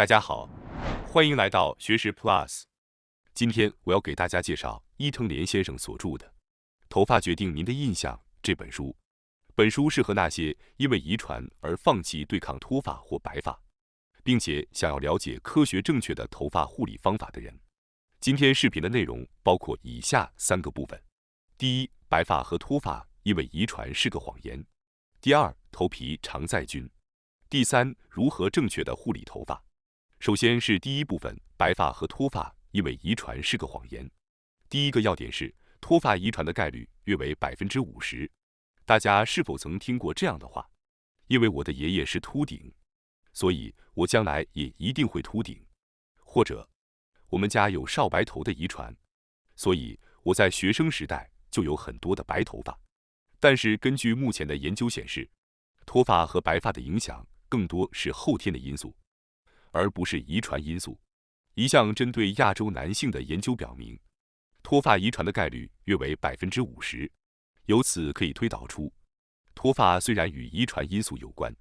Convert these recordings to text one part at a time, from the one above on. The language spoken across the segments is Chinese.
大家好，欢迎来到学识 Plus。今天我要给大家介绍伊藤莲先生所著的《头发决定您的印象》这本书。本书适合那些因为遗传而放弃对抗脱发或白发，并且想要了解科学正确的头发护理方法的人。今天视频的内容包括以下3个部分：第一，白发和脱发因为遗传是个谎言；第二，头皮常在菌；第三，如何正确的护理头发。首先是第一部分，白发和脱发因为遗传是个谎言。第一个要点是，脱发遗传的概率约为50%。大家是否曾听过这样的话？因为我的爷爷是秃顶，所以我将来也一定会秃顶。或者，我们家有少白头的遗传，所以我在学生时代就有很多的白头发。但是根据目前的研究显示，脱发和白发的影响更多是后天的因素，而不是遗传因素。一项针对亚洲男性的研究表明，脱发遗传的概率约为50%。由此可以推导出，脱发虽然与遗传因素有关，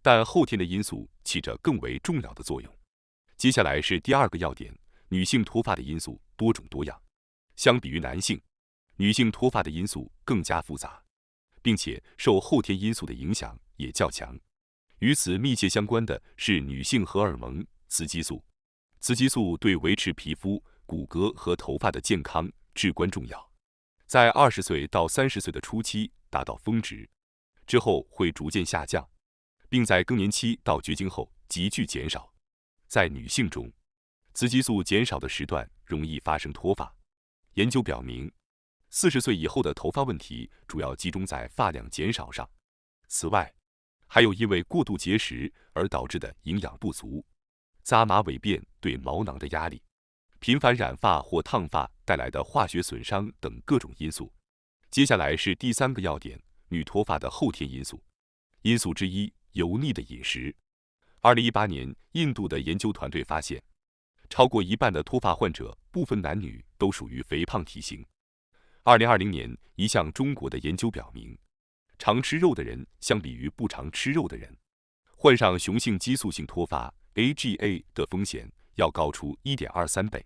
但后天的因素起着更为重要的作用。接下来是第二个要点，女性脱发的因素多种多样，相比于男性，女性脱发的因素更加复杂，并且受后天因素的影响也较强。与此密切相关的是女性荷尔蒙雌激素。雌激素对维持皮肤、骨骼和头发的健康至关重要。在20岁到30岁的初期达到峰值，之后会逐渐下降，并在更年期到绝经后急剧减少。在女性中，雌激素减少的时段容易发生脱发。研究表明，40岁以后的头发问题主要集中在发量减少上。此外，还有因为过度节食而导致的营养不足、扎马尾辫对毛囊的压力、频繁染发或烫发带来的化学损伤等各种因素。接下来是第3个要点，女脱发的后天因素。因素之一，油腻的饮食。2018年，印度的研究团队发现，超过一半的脱发患者，不分男女，都属于肥胖体型。2020年，一项中国的研究表明，常吃肉的人相比于不常吃肉的人，患上雄性激素性脱发 AGA 的风险要高出1.23倍。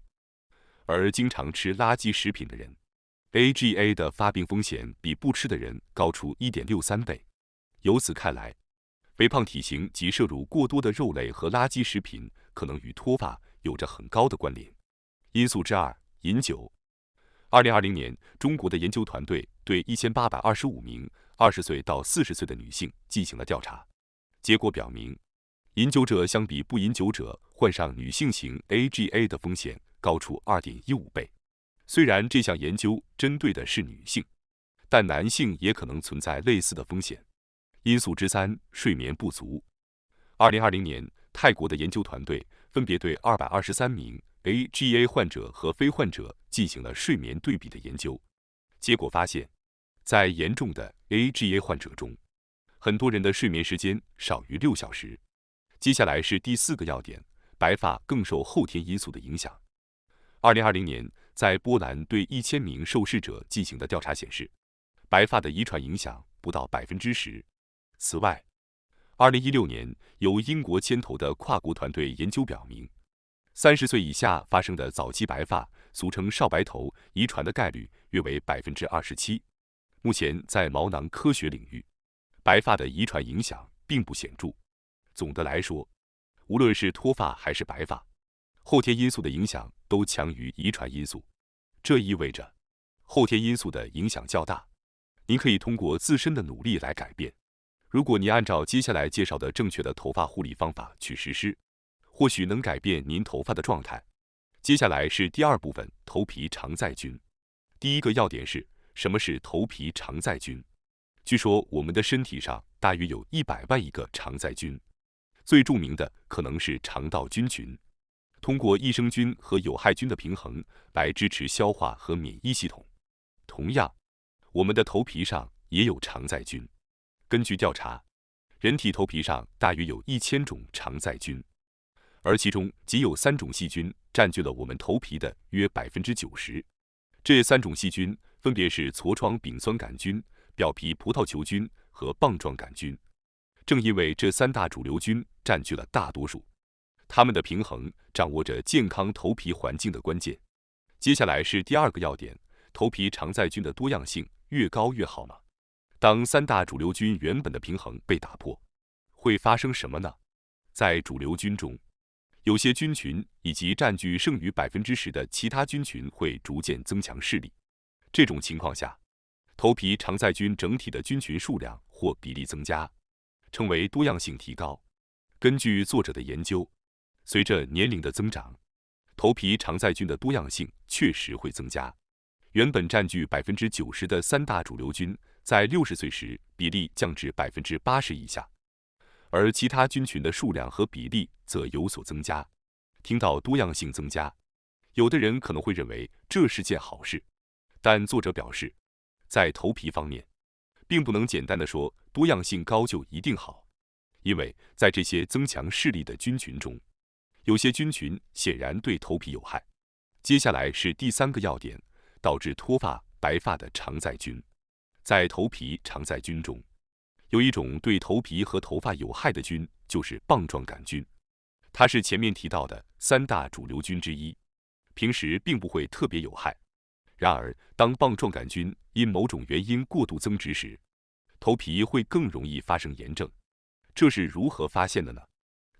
而经常吃垃圾食品的人 ，AGA 的发病风险比不吃的人高出1.63倍。由此看来，肥胖体型及摄入过多的肉类和垃圾食品可能与脱发有着很高的关联。因素之二，饮酒。2020年，中国的研究团队对1825名20岁到40岁的女性进行了调查，结果表明，饮酒者相比不饮酒者患上女性型 AGA 的风险高出2.15倍。虽然这项研究针对的是女性，但男性也可能存在类似的风险。因素之三，睡眠不足。2020年，泰国的研究团队分别对223名 AGA 患者和非患者进行了睡眠对比的研究，结果发现，在严重的 AGA 患者中，很多人的睡眠时间少于6小时。接下来是第4个要点，白发更受后天因素的影响。2020年，在波兰对1000名受试者进行的调查显示，白发的遗传影响不到10%。此外，2016年由英国牵头的跨国团队研究表明，30岁以下发生的早期白发，俗称少白头，遗传的概率约为27%。目前在毛囊科学领域，白发的遗传影响并不显著。总的来说，无论是脱发还是白发，后天因素的影响都强于遗传因素。这意味着后天因素的影响较大，您可以通过自身的努力来改变。如果你按照接下来介绍的正确的头发护理方法去实施，或许能改变您头发的状态。接下来是第2部分，头皮常在菌。第一个要点是，什么是头皮常在菌？据说我们的身体上大约有100万亿个常在菌，最著名的可能是肠道菌群，通过益生菌和有害菌的平衡来支持消化和免疫系统。同样，我们的头皮上也有常在菌。根据调查，人体头皮上大约有1000种常在菌，而其中仅有3种细菌占据了我们头皮的约90%。这3种细菌分别是痤疮丙酸杆菌、表皮葡萄球菌和棒状杆菌。正因为这3大主流菌占据了大多数，它们的平衡掌握着健康头皮环境的关键。接下来是第二个要点，头皮常在菌的多样性越高越好吗？当三大主流菌原本的平衡被打破，会发生什么呢？在主流菌中，有些菌群以及占据剩余10%的其他菌群会逐渐增强势力。这种情况下，头皮常在菌整体的菌群数量或比例增加，称为多样性提高。根据作者的研究，随着年龄的增长，头皮常在菌的多样性确实会增加。原本占据90%的三大主流菌，在60岁时比例降至80%以下，而其他菌群的数量和比例则有所增加。听到多样性增加，有的人可能会认为这是件好事，但作者表示，在头皮方面，并不能简单的说多样性高就一定好，因为在这些增强视力的菌群中，有些菌群显然对头皮有害。接下来是第三个要点，导致脱发、白发的常在菌。在头皮常在菌中，有一种对头皮和头发有害的菌，就是棒状杆菌。它是前面提到的三大主流菌之一，平时并不会特别有害。然而，当棒状杆菌因某种原因过度增殖时，头皮会更容易发生炎症。这是如何发现的呢？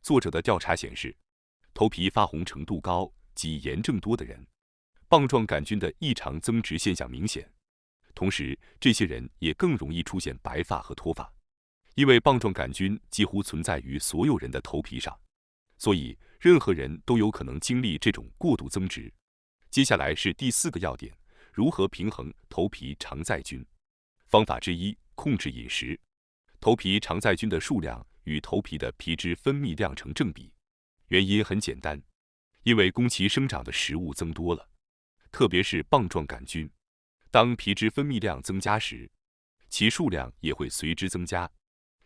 作者的调查显示，头皮发红程度高及炎症多的人，棒状杆菌的异常增殖现象明显。同时，这些人也更容易出现白发和脱发，因为棒状杆菌几乎存在于所有人的头皮上，所以任何人都有可能经历这种过度增殖。接下来是第四个要点，如何平衡头皮常在菌？方法之一，控制饮食。头皮常在菌的数量与头皮的皮脂分泌量成正比。原因很简单，因为供其生长的食物增多了，特别是棒状杆菌。当皮脂分泌量增加时，其数量也会随之增加。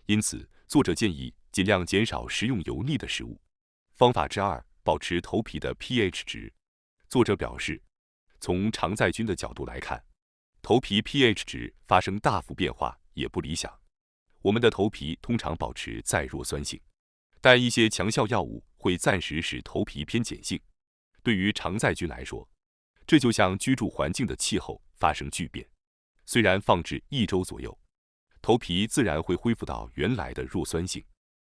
因此，作者建议尽量减少食用油腻的食物。方法之二，保持头皮的 pH 值。作者表示，从常在菌的角度来看，头皮 pH 值发生大幅变化也不理想。我们的头皮通常保持在弱酸性，但一些强效药物会暂时使头皮偏碱性。对于常在菌来说，这就像居住环境的气候发生巨变，虽然放置1周左右，头皮自然会恢复到原来的弱酸性，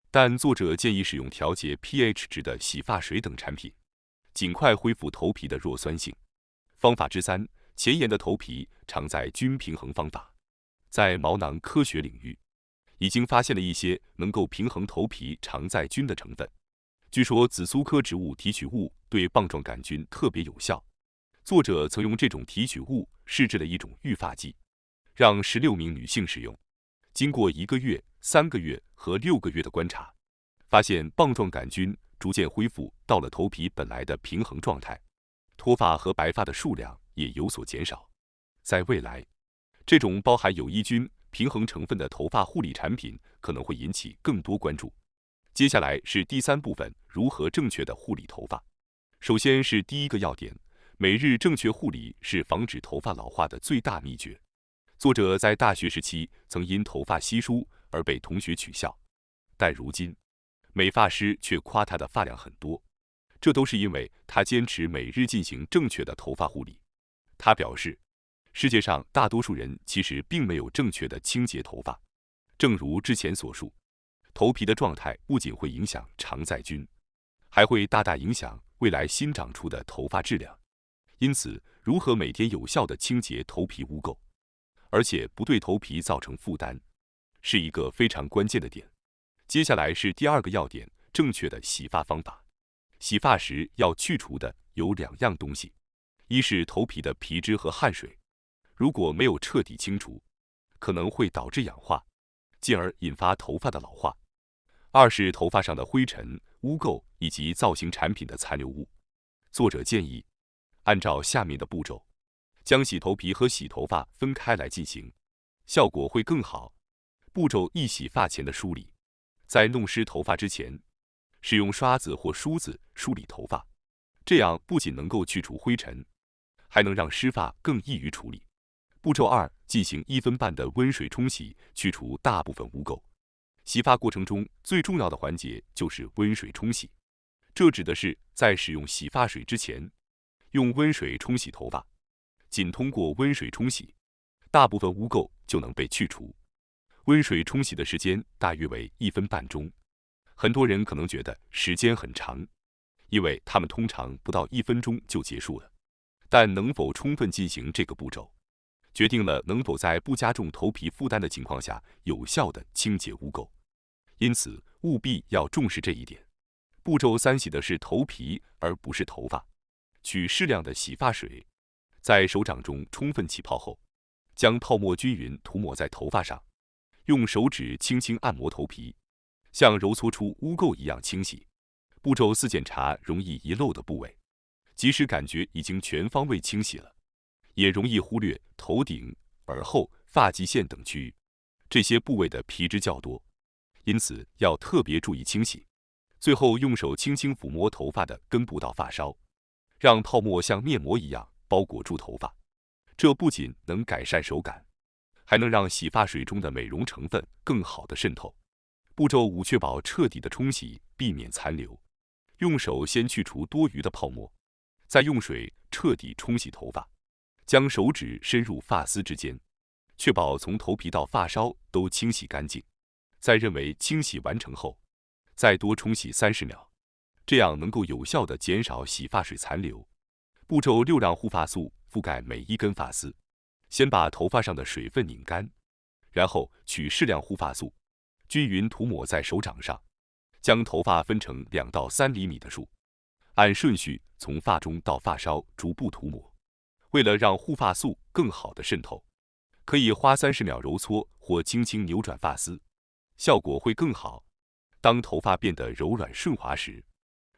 但作者建议使用调节 pH 值的洗发水等产品，尽快恢复头皮的弱酸性。方法之三，前沿的头皮常在菌平衡方法。在毛囊科学领域，已经发现了一些能够平衡头皮常在菌的成分。据说紫苏科植物提取物对棒状杆菌特别有效。作者曾用这种提取物试制了一种育发剂，让16名女性使用。经过1个月、3个月和6个月的观察，发现棒状杆菌逐渐恢复到了头皮本来的平衡状态，脱发和白发的数量也有所减少。在未来，这种包含有益菌平衡成分的头发护理产品可能会引起更多关注。接下来是第三部分，如何正确的护理头发。首先是第一个要点，每日正确护理是防止头发老化的最大秘诀。作者在大学时期曾因头发稀疏而被同学取笑，但如今美发师却夸他的发量很多，这都是因为他坚持每日进行正确的头发护理。他表示，世界上大多数人其实并没有正确的清洁头发。正如之前所述，头皮的状态不仅会影响常在菌，还会大大影响未来新长出的头发质量。因此，如何每天有效地清洁头皮污垢，而且不对头皮造成负担，是一个非常关键的点。接下来是第二个要点，正确的洗发方法。洗发时要去除的有2样东西，一是头皮的皮脂和汗水，如果没有彻底清除，可能会导致氧化，进而引发头发的老化。二是头发上的灰尘、污垢以及造型产品的残留物。作者建议按照下面的步骤，将洗头皮和洗头发分开来进行，效果会更好。步骤一：洗发前的梳理。在弄湿头发之前，使用刷子或梳子梳理头发，这样不仅能够去除灰尘，还能让湿发更易于处理。步骤二：进行1分半的温水冲洗，去除大部分污垢。洗发过程中最重要的环节就是温水冲洗，这指的是在使用洗发水之前，用温水冲洗头发。仅通过温水冲洗，大部分污垢就能被去除。温水冲洗的时间大约为1分半钟。很多人可能觉得时间很长，因为他们通常不到1分钟就结束了。但能否充分进行这个步骤，决定了能否在不加重头皮负担的情况下有效地清洁污垢。因此，务必要重视这一点。步骤3洗的是头皮，而不是头发。取适量的洗发水，在手掌中充分起泡后，将泡沫均匀涂抹在头发上，用手指轻轻按摩头皮，像揉搓出污垢一样清洗。步骤4检查容易遗漏的部位，即使感觉已经全方位清洗了，也容易忽略头顶、耳后、发际线等区域，这些部位的皮脂较多，因此要特别注意清洗。最后用手轻轻抚摸头发的根部到发梢，让泡沫像面膜一样包裹住头发。这不仅能改善手感，还能让洗发水中的美容成分更好的渗透。步骤5确保彻底的冲洗，避免残留。用手先去除多余的泡沫，再用水彻底冲洗头发，将手指深入发丝之间，确保从头皮到发梢都清洗干净。在认为清洗完成后，再多冲洗30秒，这样能够有效地减少洗发水残留。步骤6让护发素覆盖每一根发丝，先把头发上的水分拧干，然后取适量护发素，均匀涂抹在手掌上，将头发分成2到3厘米的束，按顺序从发中到发梢逐步涂抹。为了让护发素更好的渗透，可以花30秒揉搓或轻轻扭转发丝，效果会更好。当头发变得柔软顺滑时，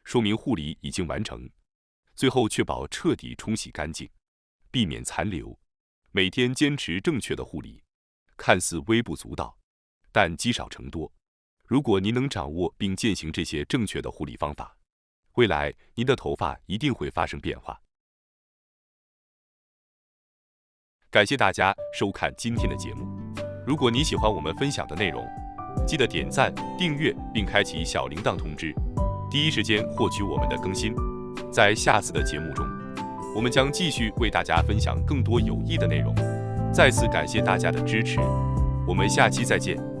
说明护理已经完成。最后确保彻底冲洗干净，避免残留。每天坚持正确的护理，看似微不足道，但积少成多。如果您能掌握并践行这些正确的护理方法，未来您的头发一定会发生变化。感谢大家收看今天的节目。如果你喜欢我们分享的内容，记得点赞、订阅并开启小铃铛通知，第一时间获取我们的更新。在下次的节目中，我们将继续为大家分享更多有益的内容。再次感谢大家的支持，我们下期再见。